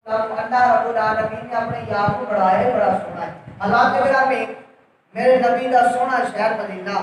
اللہ رب العالمین نے اپنے یار کو بڑھایا ہے، بڑا سونا ہے۔ اللہ کے گرامی میرے نبی کا سونا شہر مدینہ،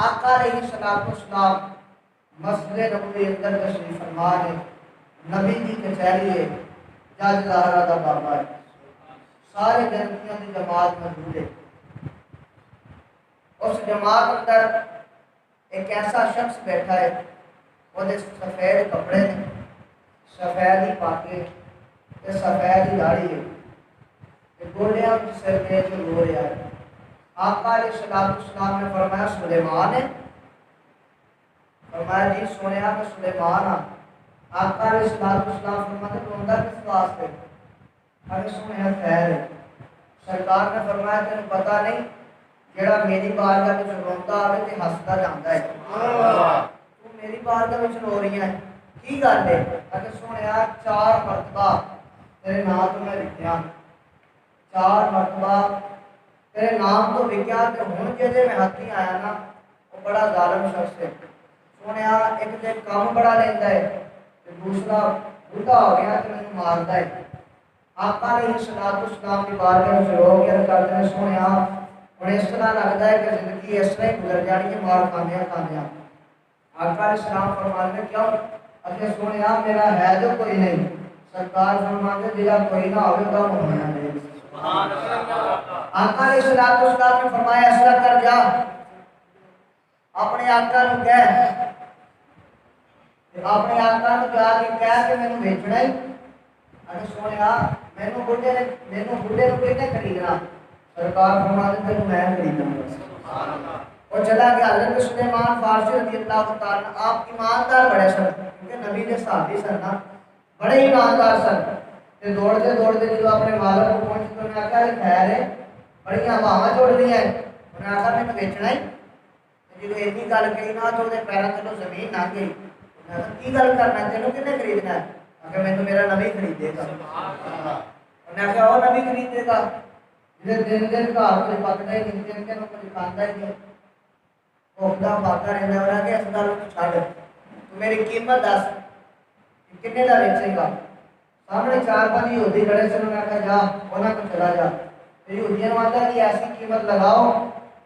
آقا علیہ السلام مسجد نبوی اندر تشریف فرما ہے، نبی کی کچہری ہے، جج زہرا دا بابا ہے، سارے جنتیوں کی جماعت موجود ہے۔ اس جماعت اندر ایک ایسا شخص بیٹھا ہے، وہ سفید کپڑے نے، سفید ہی پاکے، سفید ہی داڑھی ہے، گوڑیاں سر کے جو رو رہا ہے۔ آقا علیہ السلام نے فرمایا سلیمان ہے؟ فرمایا جی سنیا میں سلیمان ہاں۔ آقا علیہ السلام فرماتے روندہ کس واسطے؟ اگر سنیا خیر ہے۔ سرکار نے فرمایا تینوں پتہ نہیں جڑا میری بارگاہ وچ روندا آوے تے ہسدا جاندا ہے، تو میری بارگاہ وچ رو رہی ہے کی گل ہے؟ اگر سنیا 4 مرتبہ تیرے نام تو میں لکھیا، 4 مرتبہ تیرے نام تو لکھیا تے ہن جدے میں ہاتھی آیا نا وہ بڑا ظالم شخص ہے۔ سنیا ایک تے کام بڑا لیندا ہے تے دوسرا بوڑھا ہو گیا تے مینوں ماردا ہے۔ آقا علیہ السلام کی بارگاہ میں رو کے عرض کرتے ہیں سنیا ہن اس طرح لگتا ہے کہ زندگی اس طرح ہی گزر جانی ہے مار کھاندیاں کھاندیاں۔ آقا علیہ السلام فرماتے ہیں کیوں؟ اچھے سنیا میرا ہے جو کوئی نہیں۔ سرکار فرماتے جہاں کوئی نہ ہوئے گا ہونا نہیں۔ آقا علیہ السلام نے فرمایا اس طرح کر جا اپنے آقا نو کہہ، اپنے آقا نو جا کے کہہ کہ مینوں بیچنا ہی۔ اگر سنیا مینوں بڈھے نو کہنے خریدنا؟ سرکار فرماتے تینوں میں خریدنا۔ اور چلا گیا حضرت سلیمان فارسی رضی اللہ تعالیٰ آپ ایماندار بڑے سن، کیونکہ نبی کے صحابی سن نا، بڑے ایماندار سن۔ تے دوڑتے دوڑتے جب اپنے مالک کو پہنچے تو انہیں آخیا خیر ہے بڑی ہواواں چڑھ رہی ہیں، انہیں آخیا میں بیچنا ہی۔ جب ایسی گل کہی نا تو وہ پیروں تلوں زمین لنگ گئی۔ انہیں آخیا کی گل کرنا تینوں کنے خریدنا ہے؟ آخیا میں تو میرا نبی خریدے گا۔ انہیں آخیا وہ نبی خریدے گا جسے دن دن گھر کچھ پکتا ہی نہیں، دن دن کچھ کھاتا ہی نہیں، بھوکتا پاتا رہتا ہے۔ انہیں آخیا اس گل کو چھڈ تو میری قیمت دس کنے کا بیچے گا؟ سامنے 4-5 یہودی کھڑے سے انہوں نے کہا جا انہاں کو چلا جا، یہودیاں نے آتا کہ ایسی قیمت لگاؤ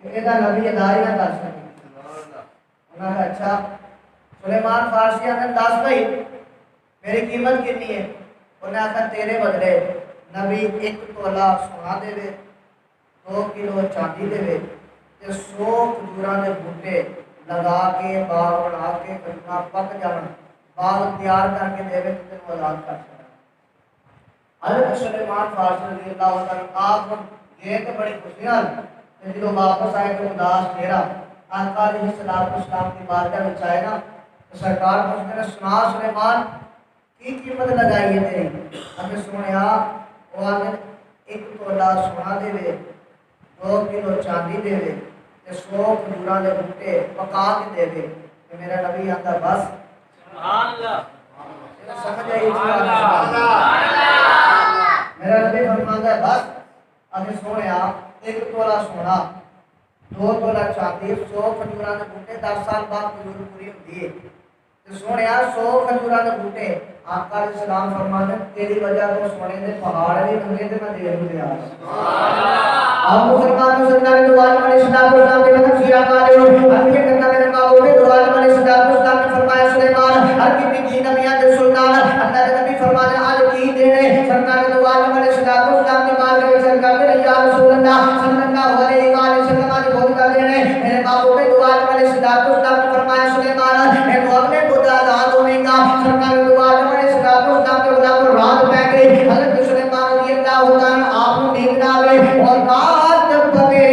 کہ یہ نبی ادا ہی نہ کر سکے۔ انہوں نے کہا اچھا سلیمان فارسی نے 10 بھائی میری قیمت کتنی ہے؟ انہوں نے کہا تیرے بدلے نبی 1 تولہ سونا دے 2 کلو چاندی دے تے 100 کھجوراں دے بوٹے لگا کے باغ بنا کے کھجوراں پک جان باغ تیار کر کے دے تے تینوں آزاد کر سکے۔ حضرت سلیمان فارسی رضی اللہ عنہ آپ گئے تو بڑی خوشیاں، جب واپس آئے تو اداس چہرہ۔ آقا علیہ السلام کی بارگاہ میں آئے نا تو سرکار پوچھتے ہیں سنا سلیمان کی قیمت لگائی ہے تیری؟ اگر سنیا وہ آنے 1 تولہ سونا دے 2 کلو چاندی دے 100 کھجوراں دے بوٹے پکا کے دے کہ میرا نبی آتا بس سبحان اللہ سمجھ آئی؟ میرا نبی فرماتا ہے بس اگر سنیا 1 تولہ سونا 2 تولہ چاندی 100 کھجوراں دے بوٹے 10 سال بعد کھجور پوری ہوتی ہے تو سنیا 100 کھجوراں دے بوٹے آقا علیہ السلام فرماتے ہیں تیری وجہ تو سونے دے پہاڑ بھی لگے تے میں دیر ہو گیا۔ آپ مسلمان سرکار دو عالم علیہ السلام کے وقت سیرا مالے ہر کے کرنا میرے محبوب دو عالم علیہ السلام نے فرمایا سلیمان ہر کی بھی نبیان دے سلطان اللہ کے نبی فرماتے آج کی دینے سرکار دو عالم علیہ السلام کے بارے میں سرکار دے یا رسول اللہ صلی اللہ علیہ وآلہ وسلم آج بہت کر دینے میرے محبوب دو عالم علیہ السلام نے فرمایا سلیمان اے تو اپنے خدا آزاد ہونے کا سرکار دو عالم علیہ السلام کے خدا کو رات پہ گئی حضرت سلیمان رضی اللہ عنہ آپ کو نیند نہ آئے اور رات جب پکے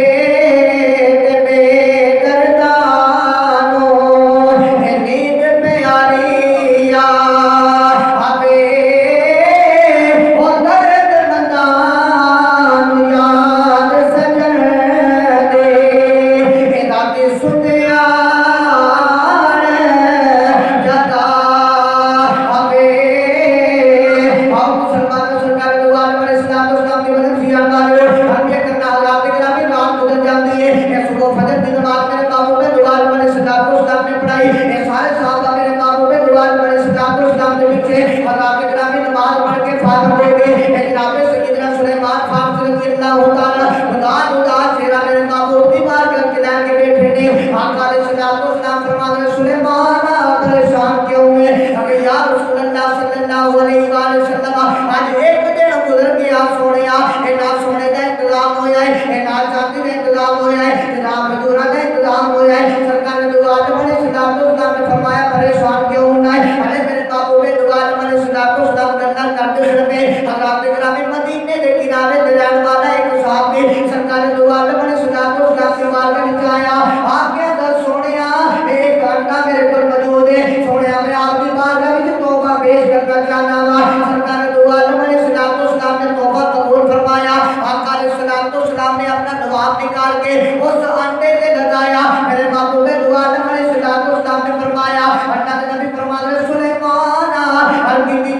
شادی کا انتظام ہو جائے جناب حضورہ کا انتظام ہو جائے سرکار دو عالم علیہ السلام نے فرمایا پریشان کیوں ہونا ہے ارے میرے محبوب دو عالم علیہ السلام گلا کرتے ہوئے حضرات گرامی مدینے کے کنارے دریا والا ایک صحابی سرکار دو عالم علیہ السلام کے بارگاہ میں آیا آپ کے اندر سونیا ایک گھنٹہ میرے پر موجود ہے سونیا میں آپ کی بارگاہ میں توبہ پیش کرنا چاہتا ہوں سرکار دو عالم علیہ السلام نے توبہ قبول فرمایا آقا علیہ السلام نے اپنا نواب نکال کے اس انڈے سے لگایا میرے محبوب دو عالم علیہ السلام نے فرمایا اللہ کے نبی فرماتے سلیمان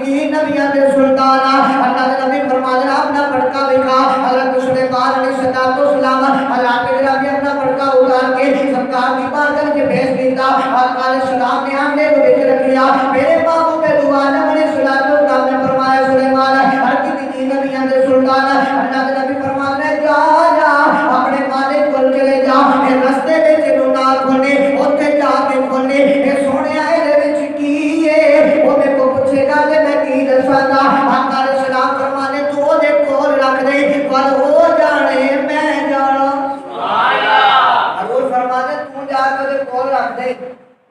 کی نبیوں کے سلطان اللہ کے نبی فرماتے اپنا پڑکا دکھا حضرت سلیمان علیہ السلام اللہ کے نبی اپنا پڑکا اتار کے سرکار کی بارگاہ میں بھیج دیتا آقا علیہ السلام نے انڈے کو بیچ رکھ لیا میرے محبوب دو عالم علیہ السلام نے فرمایا سلیمان کی نبیوں کے سلطان اللہ کے نبی فرماتے جا اپنے مالک کو چلے جا رستے میں چلو نہ کھولے اوتھے جا کے کھولے اے سونے آئے دے وچ کی ہے او میرے کو پوچھے گا تے میں کی دساں گا آقا علیہ السلام فرمانے تو دے کول رکھ دے پر او جانے میں جانا سبحان اللہ حضور فرماتے تو جا کے دے کول رکھ دے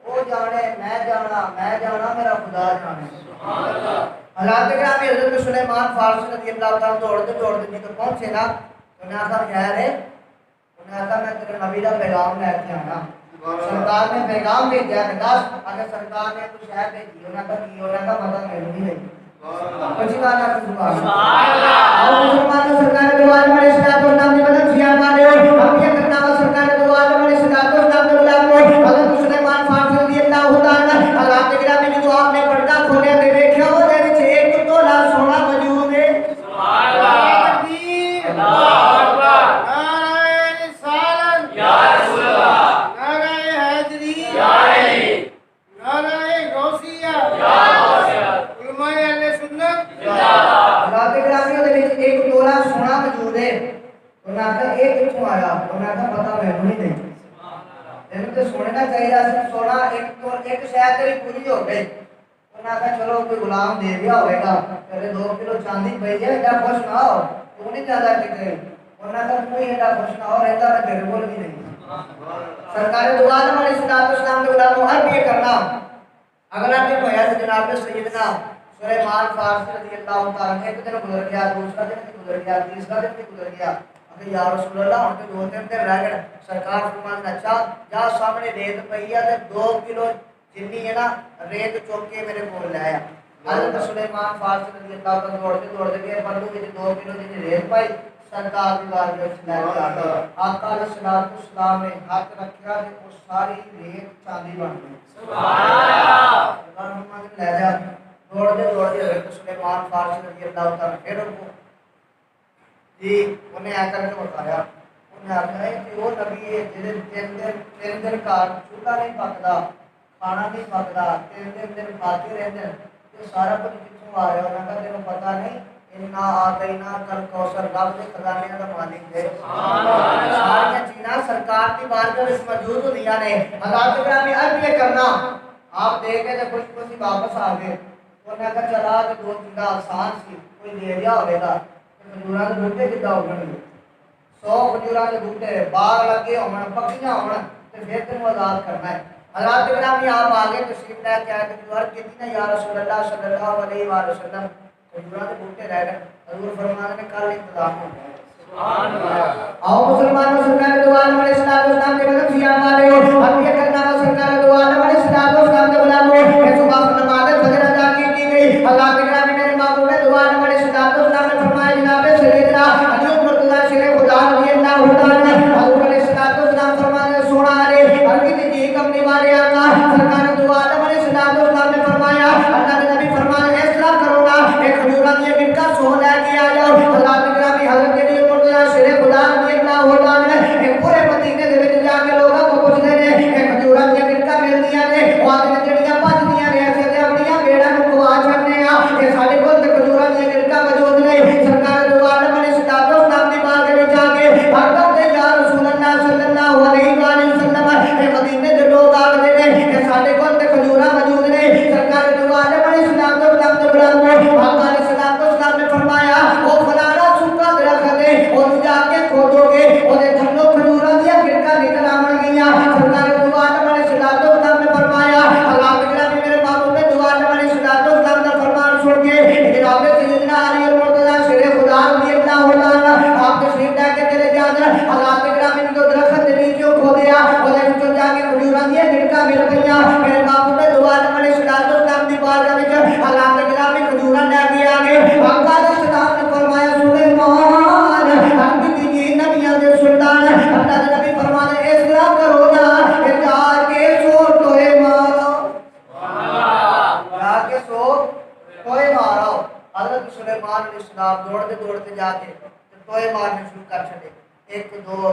او جانے میں جانا میرا خدا جانے سبحان اللہ حضرت گرامی حضرت سلیمان فارسی رضی اللہ تعالیٰ دوڑتے نہیں تو پہنچے نا انہیں آقا خیر ہے انہیں آقا میں تیرے نبی دا پیغام لے کے آنا سرکار نے پیغام بھیجا کہ دس اگر سرکار نے کچھ ہے بھیجی انہیں آقا کی انہیں آقا پتہ میرے نہیں لگی کچھ گانا کی سبحان اللہ اور مسلمان سرکار دو عالم علیہ السلام نے بدن سیاہ مانے ہو ہم یہ کرنا ہوا سرکار دو عالم علیہ السلام نے بلا کو حضرت سلیمان فارسی رضی اللہ تعالیٰ حضرت گرامی نے جو آپ نے پردہ کھولے دے دیکھا ہو دے وچ ایک تولا سونا موجود ہے سبحان اللہ تکبیر اللہ اکبر نعرہ رسالت یا رسول اللہ نعرہ حیدری یا علی نعرہ غوثیہ یا غوثیہ علماء اہل سنت زندہ باد حضرت گرامی دے وچ ایک تولا سونا موجود ہے انہاں کا ایک کتھوں آیا انہاں کا پتہ مینوں نہیں سبحان اللہ تے سونے کا چاہیے سونا ایک شاید تیری پوری ہو گئی انہاں کہا چلو کوئی غلام دے دیا ہوئے گا تیرے 2 کلو چاندی پئی ہے ایڈا خوش نہ ہو تو نہیں زیادہ کتنے انہاں کہا کوئی ایڈا خوش نہ ہو رہتا میں تیرے بول بھی نہیں سرکار دو عالم علیہ السلام کے غلاموں ہر یہ کرنا اگلا دن ہویا تو جناب سیدنا سلیمان فارسی رضی اللہ تعالیٰ نے ایک دن گزر گیا دوسرا دن بھی گزر گیا تیسرا دن بھی گزر گیا کہ یا رسول اللہ ہم تو 2-3 دن رہ گئے سرکار فرمان اچھا جا سامنے ریت پئی ہے 2 کلو جنی ہے نا ریت چوک کے میرے کو لے آیا حضرت سلیمان فارسی رضی اللہ تعالیٰ دوڑتے گئے پردو کی 2 کلو جنی ریت پائی سرکار کی بارگاہ میں لے کے آتا آقا علیہ السلام نے ہاتھ رکھا کہ وہ ساری ریت چاندی بن گئی سبحان اللہ سرکار فرمان لے جا دوڑتے حضرت سلیمان فارسی رضی اللہ تعالیٰ پھر ان کو جی انہیں آ کر کے بتایا انہیں آتا ہے کہ وہ نبی ہے تین دن کا چولہا نہیں پکتا کھانا نہیں پکتا 3 دن کھاتے رہتے ہیں یہ سارا کچھ کتوں آ رہا ہے انہوں کا تینوں پتا نہیں انا آتینا کل کوثر رب کے خزانے کا مالک ہے ساری چیزاں سرکار کی بارگاہ میں موجود ہوندیاں نے حضرات گرامی عرض یہ کرنا آپ دیکھے تو کچھ کچھ واپس آ گئے انہوں نے چلا کہ 2 چیزاں آسان سی کوئی دے دیا ہوئے گا کھجوراں دے بوٹے کداں اگن گے 100 کھجوراں دے بوٹے باغ لگے ہون پکیاں ہون تے پھر تینوں آزاد کرنا ہے حضرات گرامی آپ آگے تشریف لے کے آئے تو عرض کیتی نا یا رسول اللہ صلی اللہ علیہ وآلہ وسلم کھجوراں دے بوٹے رہ گئے حضور فرمانے نے کل انتظام ہو گیا سبحان اللہ آؤ مسلمانوں سرکار دو عالم علیہ السلام کے بدن سیاہ والے ہو ہم یہ کرنا سرکار دو عالم علیہ السلام کے غلاموں کہ صبح نماز فجر ادا کی گئی حضرات گرامی میرے محبوب دو عالم علیہ السلام نے فرمایا جناب سیدنا علی مرتضی شیخ خدا رضی اللہ تعالی حضور علیہ السلام فرمانے سونا علی ہر کی جی کمنی والے اللہ سرکار دو عالم علیہ السلام نے فرمایا اللہ کے نبی فرمایا اس طرح کرو نا ایک کھجوراں دی ایک کا سو لے کے آ جاؤ حضرات گرامی حضرت علی مرتضی شیخ خدا رضی اللہ تعالی ایک پورے مدینے دے وچ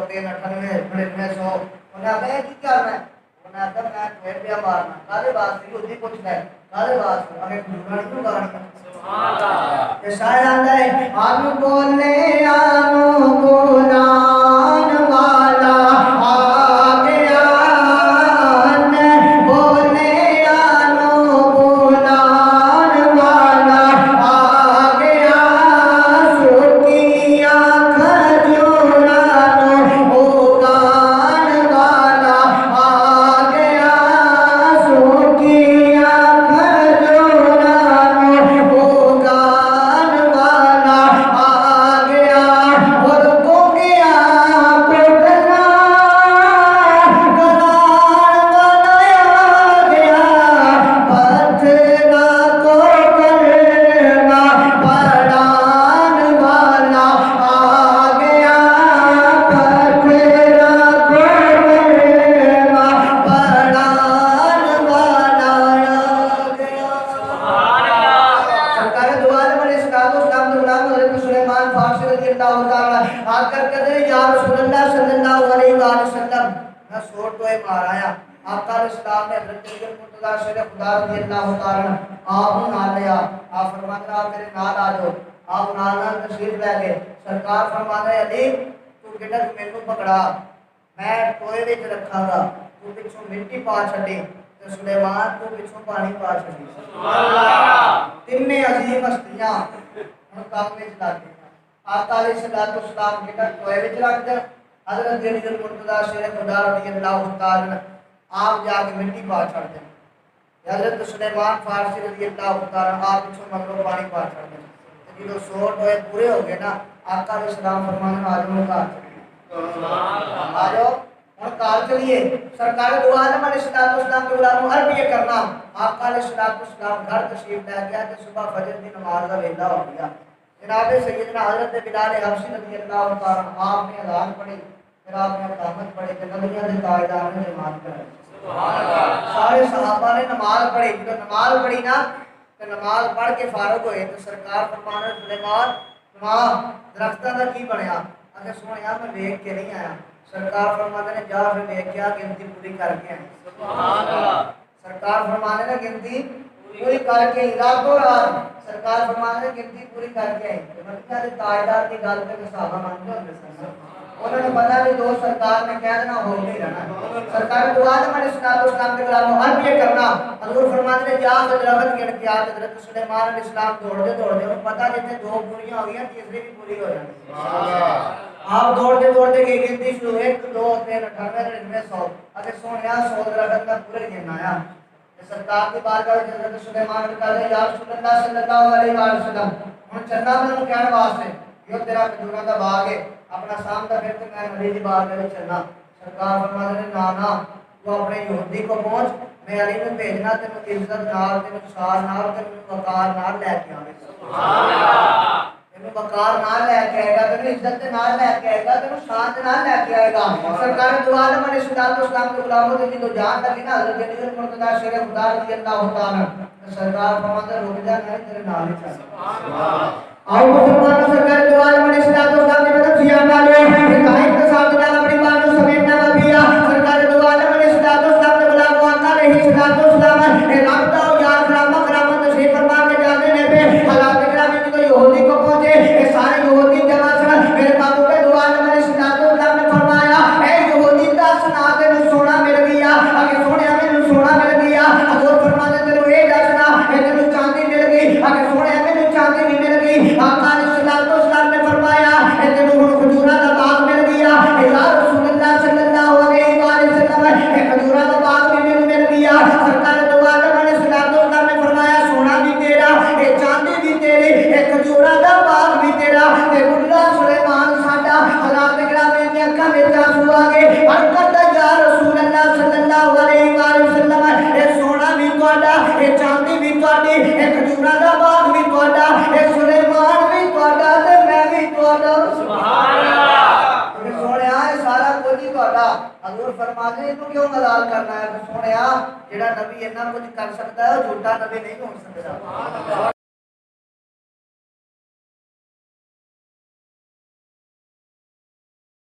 99 انہیں آخیا کی کرنا ہے انہیں آخیا میں ٹوئے پیا مارنا کالے واسطے خود ہی پوچھنا ہے کالے واسطے ہمیں کھجورا نہیں اگانی شاید آتا ہے آنو بولنے آنو بولان والا آ گیا بولنے آنو بولان والا آ گیا سوکیا کھجورانو اگان والا آ گیا سوکیا کھجورانو اگان والا آ گیا اور کو گیا پٹنا کران والا آ گیا پتھرا کو کرنا پڑان والا آ گیا پتھرا کو کرنا پڑان والا آ گیا سرکار دو عالم علیہ السلام غلام حضرت سلیمان فارسی رضی اللہ تعالی آ کر کہتے ہیں یا رسول اللہ صلی اللہ علیہ وآلہ وسلم میں سوٹ ہوئے مار آیا آقا علیہ السلام نے حضرت مرتضیٰ شیر خدا رضی اللہ تعالی آپ نال لیا آپ فرماتے ہیں آپ میرے نال آ جاؤ آپ نال تشریف لے گئے سرکار فرماتے ہیں علی تو بیٹا مینو پکڑا میں ٹوئے وچ رکھا گا تو پچھوں مٹی پا چھڈی تے سلیمان تو پچھوں پانی پا چھڈی تین عظیم ہستیاں ہن کام وچ لگ گئے آقا علیہ السلام بیٹا ٹوئے وچ رکھ دے حضرت علی مرتضیٰ شیر خدا رضی اللہ تعالی آپ جا کے مٹی پا چھڑ دیں حضرت سلیمان فارسی رضی اللہ تعالی آپ پچھوں مغرب پانی پا چھڑ دیں جدو سوٹ ہوئے پورے ہو گئے نا آقا علیہ السلام فرمانے آجوں کار چلیے آجو ہن کار چلیے سرکار دو عالم علیہ السلام کے غلاموں عرب یہ کرنا آقا علیہ السلام گھر تشریف لے گیا کہ صبح فجر کی نماز کا ویلا ہو گیا جناب سیدنا حضرت بلال حبشی رضی اللہ تعالی آپ نے اذان پڑھی پھر آپ نے اقامت پڑھی کہ نبیوں کے تاجدار نے جماعت کرائی سارے صحابہ نے نماز پڑھی تو نماز پڑھی نا تو نماز پڑھ کے فارغ ہوئے تو سرکار فرمانے سلیمان ماں درختوں کا کی بنیا اگر سویا میں دیکھ کے نہیں آیا سرکار فرمانے نے جا پھر دیکھ کے گنتی پوری کر کے آئی سرکار فرمانے نے گنتی پوری کر کے راتوں رات سرکار فرمانے نے گنتی پوری کر کے آئی مطلب تاجدار کی گل پہ صحابہ مانتے ہوتے سن انہوں نے پتا بھی دو سرکار نے کہہ دینا ہو نہیں رہنا سرکار دو عالم علیہ السلام کے غلاموں عرب یہ کرنا حضور فرماتے ہیں جا درخت گن کے آج حضرت سلیمان علیہ السلام دوڑتے انہیں پتا جتنے دو پوریاں ہو گئی تیسری بھی پوری ہو جائے آپ دوڑتے گئی گنتی شروع 1 2 3 98 99 100 اگر سونے 100 درخت کا پورے گن آیا سرکار کی بارگاہ میں حضرت سلیمان نے کہا یا رسول اللہ صلی اللہ علیہ وسلم ہن چلنا میں کہنے واسطے یہ تیرا کھجوراں دا باغ ہے اپنا سام کا پھر تو میں علی دی بات میں چلنا سرکار فرماتے ہیں نا تو اپنے یہودی کو پہنچ میں علی نے بھیجنا تینو عزت نال تینو شان نال تینو وقار نال لے کے آوے سبحان اللہ تینو وقار نال لے کے آئے گا تینو عزت نال لے کے آئے گا تینو شان نال لے کے آئے گا سرکار دو عالم علیہ السلام کے غلاموں کی جو جان لگی نا حضرت علی مرتضیٰ شیر خدا رضی اللہ تعالی سرکار فرماتے ہیں رک جا میں تیرے نال ہی چل سبحان اللہ آؤ مسلمانوں سرکار دو عالم علیہ السلام کی مدد سے ہم والے کہیں تو ساتھ جانا اپنی بات کو سمیٹنا بھیا سرکار دو عالم علیہ السلام کے غلاموں آقا علیہ السلام اے رابطہ ہو یار کرامت تشریف فرما کے جانے نے پہ حالات کرام میں تو یہودی کو پہنچے اے سارے یہودی جمع سن میرے بابو کے دو عالم علیہ السلام نے فرمایا اے یہودی دا سنا تینو سونا مل گیا اگے سونے مینوں سونا مل گیا حضور فرماتے تینو اے دسنا اے تینو چاندی مل گئی اگے سونے مینوں چاندی نہیں مل گئی آقا علیہ السلام نے فرمایا اے تینو ہن کھجوراں دا باغ مل گیا اے یا رسول اللہ صلی اللہ علیہ وآلہ وسلم اے کھجوراں دا باغ بھی مینوں مل گیا سرکار دو عالم علیہ السلام نے فرمایا سونا بھی تیرا اے چاندی بھی تیری اے کھجوراں دا باغ بھی تیرا اے بڑھا سلیمان ساڈا حضرات کرام دی اکھاں وچ آنسو آ گئے عرض کردا یا رسول اللہ صلی اللہ علیہ وآلہ وسلم اے سونا بھی تہاڈا اے چاندی بھی تہاڈی اے کھجوراں دا باغ بھی تہاڈا اے سلیمان بھی تہاڈا تے میں بھی تہاڈا سبحان اللہ سونیا سارا کچھ ہی تہاڈا حضور فرماتے ہیں تو کیوں ملال کرنا ہے سونیا جڑا نبی اتنا کچھ کر سکتا ہے وہ جھوٹا نبی نہیں ہو سکتا